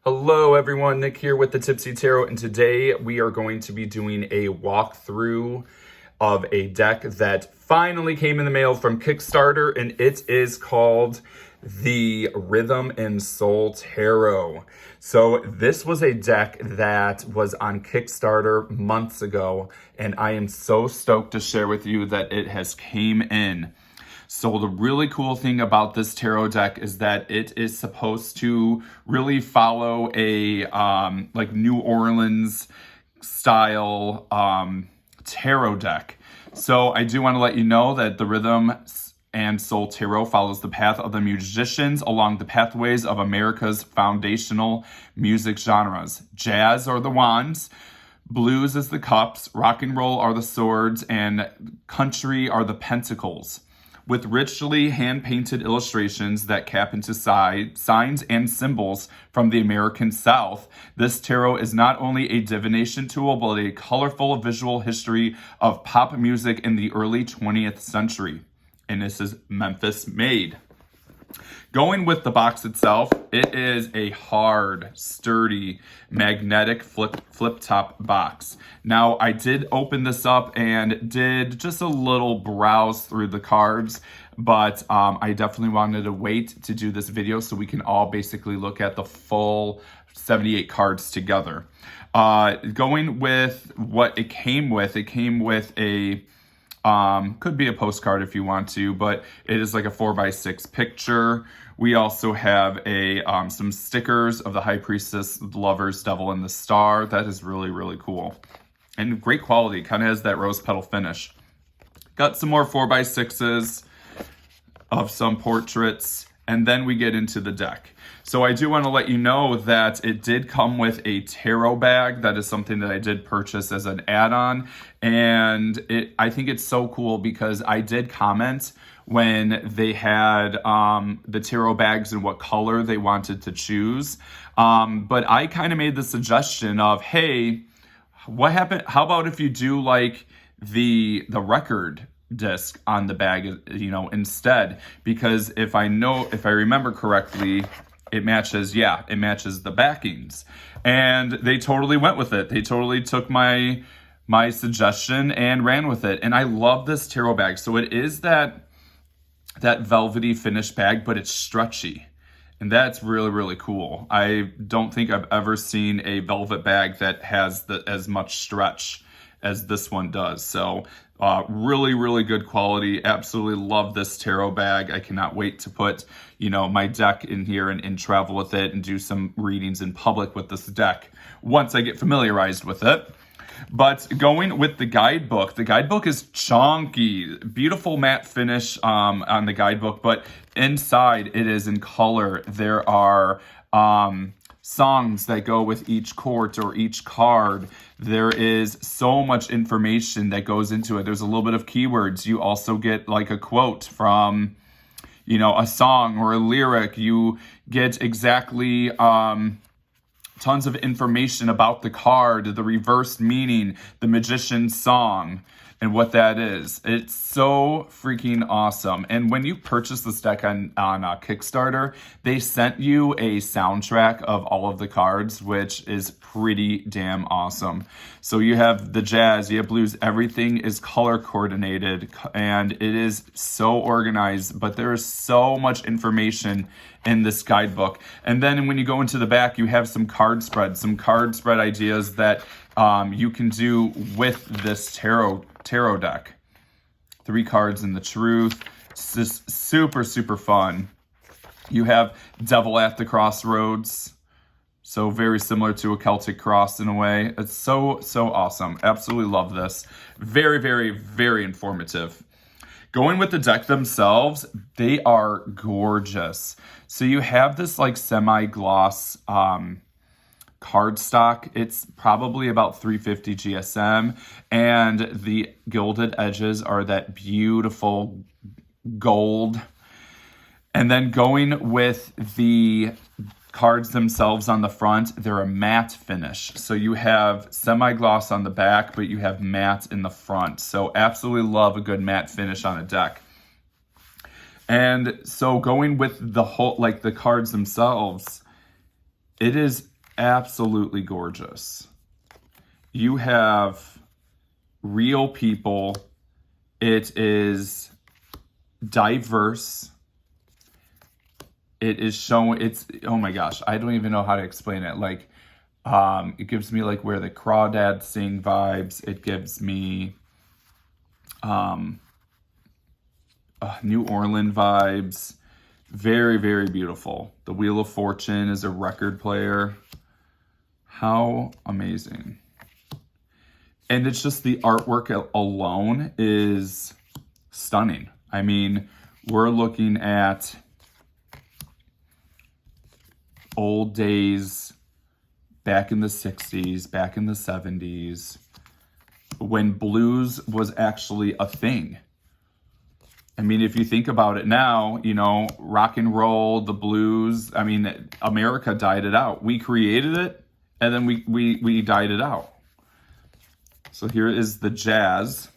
Hello everyone, Nick here with the Tipsy Tarot, and today we are going to be doing a walkthrough of a deck that finally came in the mail from Kickstarter, and it is called the Rhythm and Soul Tarot. So this was a deck that was on Kickstarter months ago, and I am so stoked to share with you that it has came in. So the really cool thing about this tarot deck is that it is supposed to really follow a like New Orleans style tarot deck. So I do want to let you know that the Rhythm and Soul Tarot follows the path of the musicians along the pathways of America's foundational music genres. Jazz are the wands, blues is the cups, rock and roll are the swords, and country are the pentacles. With richly hand-painted illustrations that cap into signs and symbols from the American South, this tarot is not only a divination tool, but a colorful visual history of pop music in the early 20th century. And this is Memphis made. Going with the box itself, it is a hard, sturdy, magnetic flip top box. Now, I did open this up and did just a little browse through the cards, but I definitely wanted to wait to do this video so we can all basically look at the full 78 cards together. Going with what it came with a could be a postcard if you want to, but it is like a 4x6 picture. We also have some stickers of the High Priestess, the Lovers, Devil, and the Star. That is really, really cool. And great quality, kind of has that rose petal finish. Got some more 4x6s of some portraits, and then we get into the deck. So I do want to let you know that it did come with a tarot bag. That is something that I did purchase as an add-on. And I think it's so cool because I did comment when they had the tarot bags and what color they wanted to choose. But I kind of made the suggestion of, hey, what happened? How about if you do like the record disc on the bag, instead? Because if I remember correctly, it matches the backings. And they totally went with it. They totally took my suggestion and ran with it. And I love this tarot bag. So it is that velvety finish bag, but it's stretchy. And that's really, really cool. I don't think I've ever seen a velvet bag that has as much stretch as this one does. So really, really good quality. Absolutely love this tarot bag. I cannot wait to put, my deck in here and travel with it and do some readings in public with this deck once I get familiarized with it. But going with the guidebook is chunky, beautiful matte finish on the guidebook, but inside it is in color. There are songs that go with each court or each card. There is so much information that goes into it. There's a little bit of keywords. You also get like a quote from, a song or a lyric. You get exactly tons of information about the card, the reversed meaning, the magician's song, and what that is. It's so freaking awesome. And when you purchase this deck on Kickstarter, they sent you a soundtrack of all of the cards, which is pretty damn awesome. So you have the jazz, you have blues, everything is color coordinated, and it is so organized, but there is so much information in this guidebook. And then when you go into the back, you have some card spread ideas that you can do with this tarot deck. 3 cards in the truth. It's just super, super fun. You have Devil at the Crossroads. So very similar to a Celtic cross in a way. It's so, so awesome. Absolutely love this. Very, very, very informative. Going with the deck themselves, they are gorgeous. So you have this like semi-gloss cardstock. It's probably about 350 GSM, and the gilded edges are that beautiful gold. And then going with the cards themselves on the front, they're a matte finish. So you have semi-gloss on the back, but you have matte in the front. So absolutely love a good matte finish on a deck. And so going with the whole, like the cards themselves, it is absolutely gorgeous. You have real people. It is diverse. It is showing, it's, oh my gosh, I don't even know how to explain it. Like, it gives me like Where the Crawdads Sing vibes. It gives me New Orleans vibes. Very, very beautiful. The Wheel of Fortune is a record player. How amazing. And it's just the artwork alone is stunning. I mean, we're looking at old days, back in the 60s, back in the 70s, when blues was actually a thing. I mean, if you think about it now, you know, rock and roll, the blues, I mean, America died it out. We created it, and then we died it out. So here is the jazz,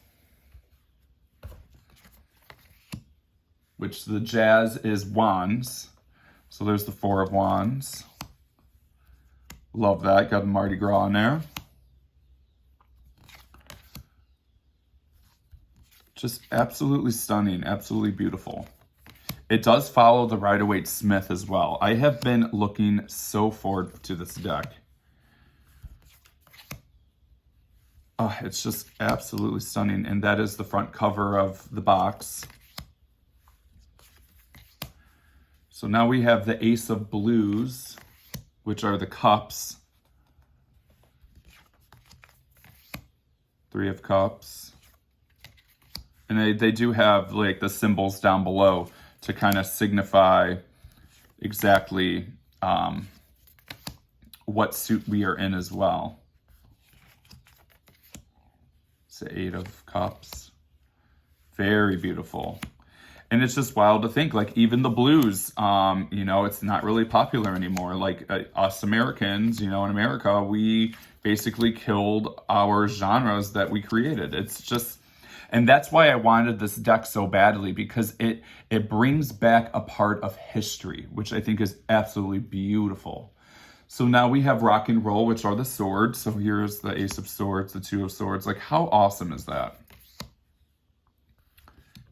which the jazz is wands. So there's the 4 of wands. Love that. Got the Mardi Gras in there. Just absolutely stunning, absolutely beautiful. It does follow the Rider-Waite-Smith as well. I have been looking so forward to this deck. Oh, it's just absolutely stunning. And that is the front cover of the box. So now we have the Ace of Blues, which are the cups. 3 of Cups. And they do have like the symbols down below to kind of signify exactly what suit we are in as well. It's the 8 of Cups. Very beautiful. And it's just wild to think, like, even the blues, you know, it's not really popular anymore. Like, us Americans, you know, in America, we basically killed our genres that we created. It's just, and that's why I wanted this deck so badly, because it brings back a part of history, which I think is absolutely beautiful. So now we have rock and roll, which are the swords. So here's the Ace of Swords, the 2 of Swords. Like, how awesome is that?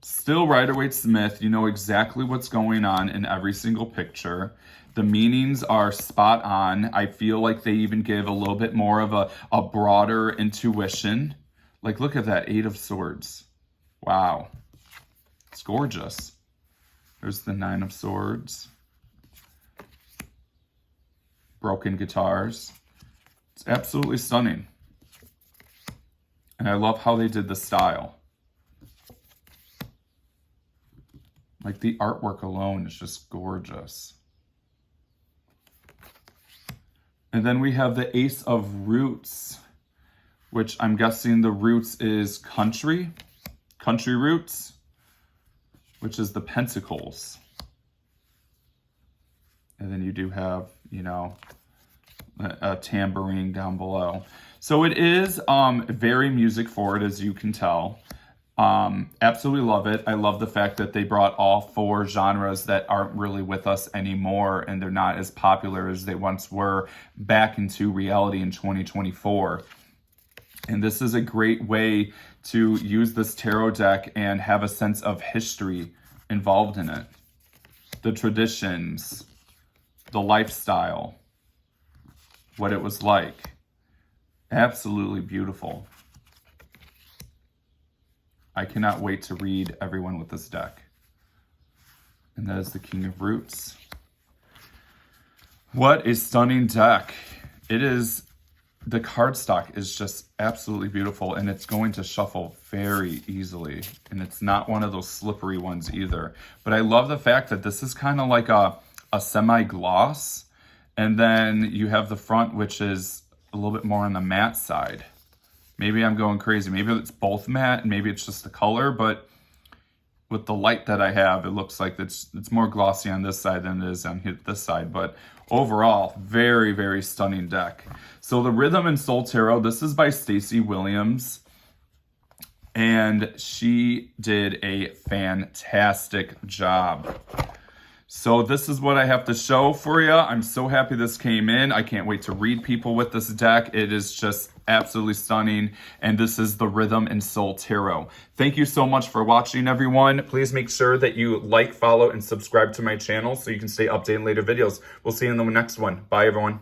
Still Rider-Waite-Smith, you know exactly what's going on in every single picture. The meanings are spot on. I feel like they even give a little bit more of a broader intuition. Like, look at that 8 of Swords. Wow. It's gorgeous. There's the 9 of Swords. Broken guitars. It's absolutely stunning. And I love how they did the style. Like, the artwork alone is just gorgeous. And then we have the Ace of Roots, which I'm guessing the roots is country roots, which is the Pentacles. And then you do have, you know, a tambourine down below. So it is very music forward, as you can tell. Absolutely love it. I love the fact that they brought all 4 genres that aren't really with us anymore, and they're not as popular as they once were, back into reality in 2024. And this is a great way to use this tarot deck and have a sense of history involved in it. The traditions, the lifestyle, what it was like. Absolutely beautiful. I cannot wait to read everyone with this deck. And that is the King of Roots. What a stunning deck. It is, the cardstock is just absolutely beautiful, and it's going to shuffle very easily. And it's not one of those slippery ones either. But I love the fact that this is kind of like a semi-gloss. And then you have the front, which is a little bit more on the matte side. Maybe I'm going crazy. Maybe it's both matte and maybe it's just the color, but with the light that I have, it looks like it's more glossy on this side than it is on this side. But overall, very, very stunning deck. So the Rhythm and Soul Tarot, this is by Stacey Williams. And she did a fantastic job. So this is what I have to show for you. I'm so happy this came in. I can't wait to read people with this deck. It is just absolutely stunning. And this is the Rhythm and Soul Tarot. Thank you so much for watching, everyone. Please make sure that you like, follow, and subscribe to my channel so you can stay updated on later videos. We'll see you in the next one. Bye, everyone.